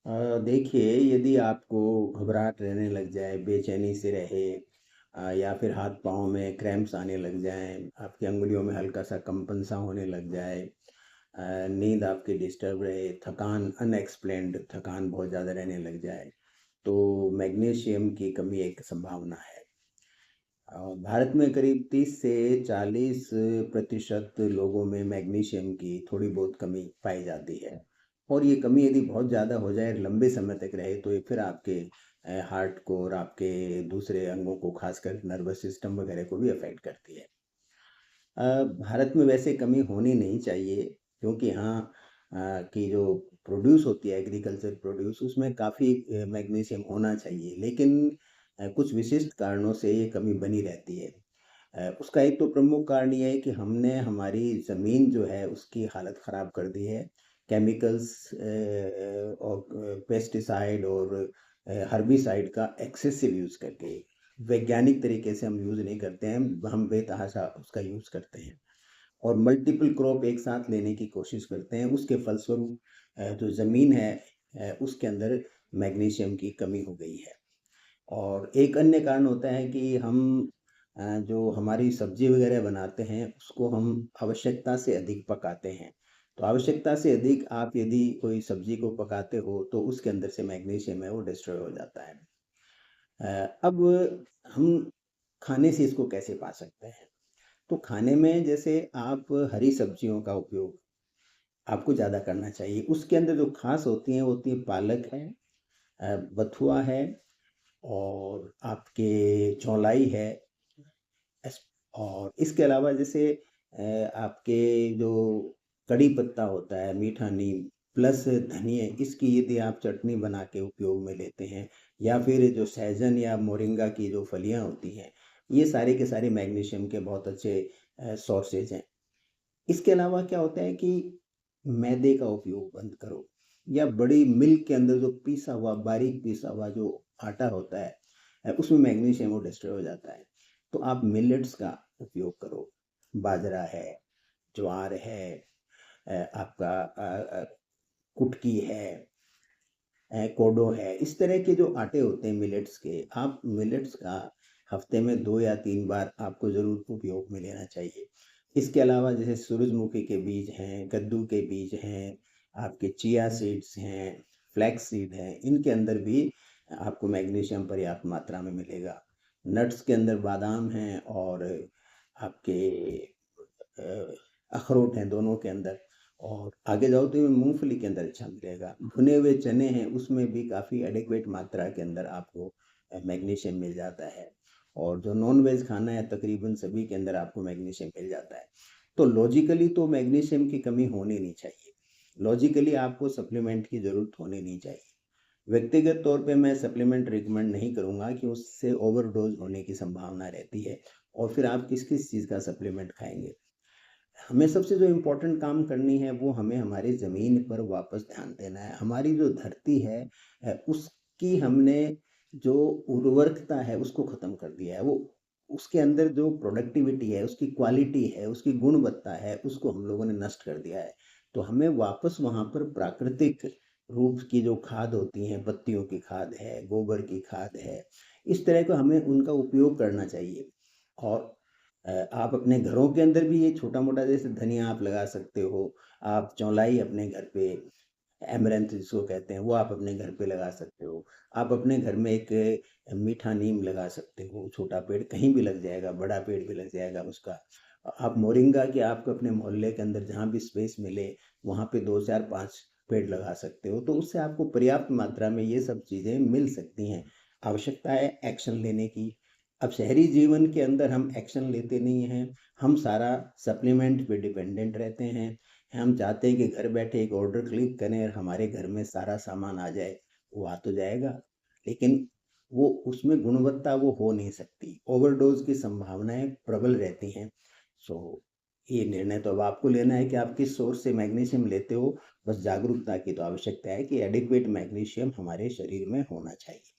देखिए, यदि आपको घबराहट रहने लग जाए, बेचैनी से रहे या फिर हाथ-पाँव में क्रैम्प्स आने लग जाएँ, आपकी अंगुलियों में हल्का-सा कंपन-सा होने लग जाए, नींद आपकी डिस्टर्ब रहे, थकान अनएक्सप्लेन्ड थकान बहुत ज़्यादा रहने लग जाए, तो मैग्नीशियम की कमी एक संभावना है। भारत में करीब 30 से 40% लोगों में मैग्नीशियम की थोड़ी बहुत कमी पाई जाती है और ये कमी यदि बहुत ज़्यादा हो जाए, लंबे समय तक रहे तो ये फिर आपके हार्ट को और आपके दूसरे अंगों को, खासकर नर्वस सिस्टम वगैरह को भी अफेक्ट करती है। भारत में वैसे कमी होनी नहीं चाहिए क्योंकि यहाँ की जो प्रोड्यूस होती है एग्रीकल्चर प्रोड्यूस उसमें काफ़ी मैग्नीशियम होना चाहिए, लेकिन कुछ विशिष्ट कारणों से ये कमी बनी रहती है। उसका एक तो प्रमुख कारण ये है कि हमने हमारी ज़मीन जो है उसकी हालत ख़राब कर दी है। केमिकल्स और पेस्टिसाइड और हर्बिसाइड का एक्सेसिव यूज़ करके। वैज्ञानिक तरीके से हम यूज़ नहीं करते हैं, हम बेतहाशा उसका यूज़ करते हैं और मल्टीपल क्रॉप एक साथ लेने की कोशिश करते हैं। उसके फलस्वरूप जो ज़मीन है उसके अंदर मैग्नीशियम की कमी हो गई है। और एक अन्य कारण होता है कि हम जो हमारी सब्ज़ी वग़ैरह बनाते हैं, उसको हम आवश्यकता से अधिक पकाते हैं। तो आवश्यकता से अधिक आप यदि कोई सब्ज़ी को पकाते हो, तो उसके अंदर से मैग्नीशियम है, वो डिस्ट्रॉय हो जाता है। अब हम खाने से इसको कैसे पा सकते हैं? तो खाने में जैसे आप हरी सब्ज़ियों का उपयोग आपको ज़्यादा करना चाहिए। उसके अंदर जो ख़ास होती हैं, वो होती है पालक है, बथुआ है और आपके चौलाई है। एस और इसके अलावा जैसे आपके जो कड़ी पत्ता होता है, मीठा नीम प्लस धनिया, इसकी यदि आप चटनी बना के उपयोग में लेते हैं या फिर जो सहजन या मोरिंगा की जो फलियाँ होती हैं, ये सारे के सारे मैग्नीशियम के बहुत अच्छे सोर्सेज़ हैं। इसके अलावा क्या होता है कि मैदे का उपयोग बंद करो या बड़ी मिल्क के अंदर जो पीसा हुआ, बारीक पीसा हुआ जो आटा होता है उसमें मैग्नीशियम वो डिस्ट्रॉय हो जाता है। तो आप मिलेट्स का उपयोग करो। बाजरा है, ज्वार है, आपका कुटकी है, कोडो है, इस तरह के जो आटे होते हैं मिलेट्स के, आप मिलेट्स का हफ्ते में 2 या 3 बार आपको ज़रूर उपयोग में लेना चाहिए। इसके अलावा जैसे सूरजमुखी के बीज हैं, कद्दू के बीज हैं, आपके चिया सीड्स हैं, फ्लैक्स सीड हैं, इनके अंदर भी आपको मैग्नीशियम पर्याप्त मात्रा में मिलेगा। नट्स के अंदर बादाम हैं और आपके अखरोट हैं दोनों के अंदर और आगे जाओ तो ये मूँगफली के अंदर अच्छा मिलेगा। भुने हुए चने हैं उसमें भी काफ़ी एडेक्वेट मात्रा के अंदर आपको मैग्नीशियम मिल जाता है और जो नॉन-वेज खाना है तकरीबन सभी के अंदर आपको मैग्नीशियम मिल जाता है। तो लॉजिकली तो मैग्नीशियम की कमी होनी नहीं चाहिए। लॉजिकली आपको सप्लीमेंट की ज़रूरत होनी नहीं चाहिए। व्यक्तिगत तौर पे मैं सप्लीमेंट रिकमेंड नहीं करूँगा कि उससे ओवरडोज़ होने की संभावना रहती है और फिर आप किस-किस चीज़ का सप्लीमेंट खाएँगे। हमें सबसे जो इम्पोर्टेंट काम करनी है वो हमें हमारी ज़मीन पर वापस ध्यान देना है। हमारी जो धरती है उसकी हमने जो उर्वरकता है उसको ख़त्म कर दिया है। वो उसके अंदर जो प्रोडक्टिविटी है, उसकी क्वालिटी है, उसकी गुणवत्ता है, उसको हम लोगों ने नष्ट कर दिया है। तो हमें वापस वहाँ पर प्राकृतिक रूप की जो खाद होती हैं, पत्तियों की खाद है, गोबर की खाद है, इस तरह का हमें उनका उपयोग करना चाहिए। और आप अपने घरों के अंदर भी ये छोटा-मोटा जैसे धनिया आप लगा सकते हो, आप चौलाई अपने घर पे ऐमारैंथ जिसको कहते हैं, वो आप अपने घर पे लगा सकते हो। आप अपने घर में एक मीठा नीम लगा सकते हो, छोटा पेड़ कहीं भी लग जाएगा, बड़ा पेड़ भी लग जाएगा उसका। आप मोरिंगा के आपको अपने मोहल्ले के अंदर जहाँ भी स्पेस मिले, वहाँ पे 2, 4, 5 पेड़ लगा सकते हो, तो उससे आपको पर्याप्त मात्रा में ये सब चीज़ें मिल सकती हैं। आवश्यकता है एक्शन लेने की। अब शहरी जीवन के अंदर हम एक्शन लेते नहीं हैं, हम सारा सप्लीमेंट पे डिपेंडेंट रहते हैं। हम चाहते हैं कि घर बैठे एक ऑर्डर क्लिक करें और हमारे घर में सारा सामान आ जाए, वो आ तो जाएगा, लेकिन वो उसमें गुणवत्ता वो हो नहीं सकती। ओवरडोज़ की संभावनाएँ प्रबल रहती हैं। सो ये निर्णय तो अब आपको लेना है कि आप किस सोर्स से मैग्नीशियम लेते हो, बस जागरूकता की तो आवश्यकता है कि एडिक्वेट मैग्नीशियम हमारे शरीर में होना चाहिए।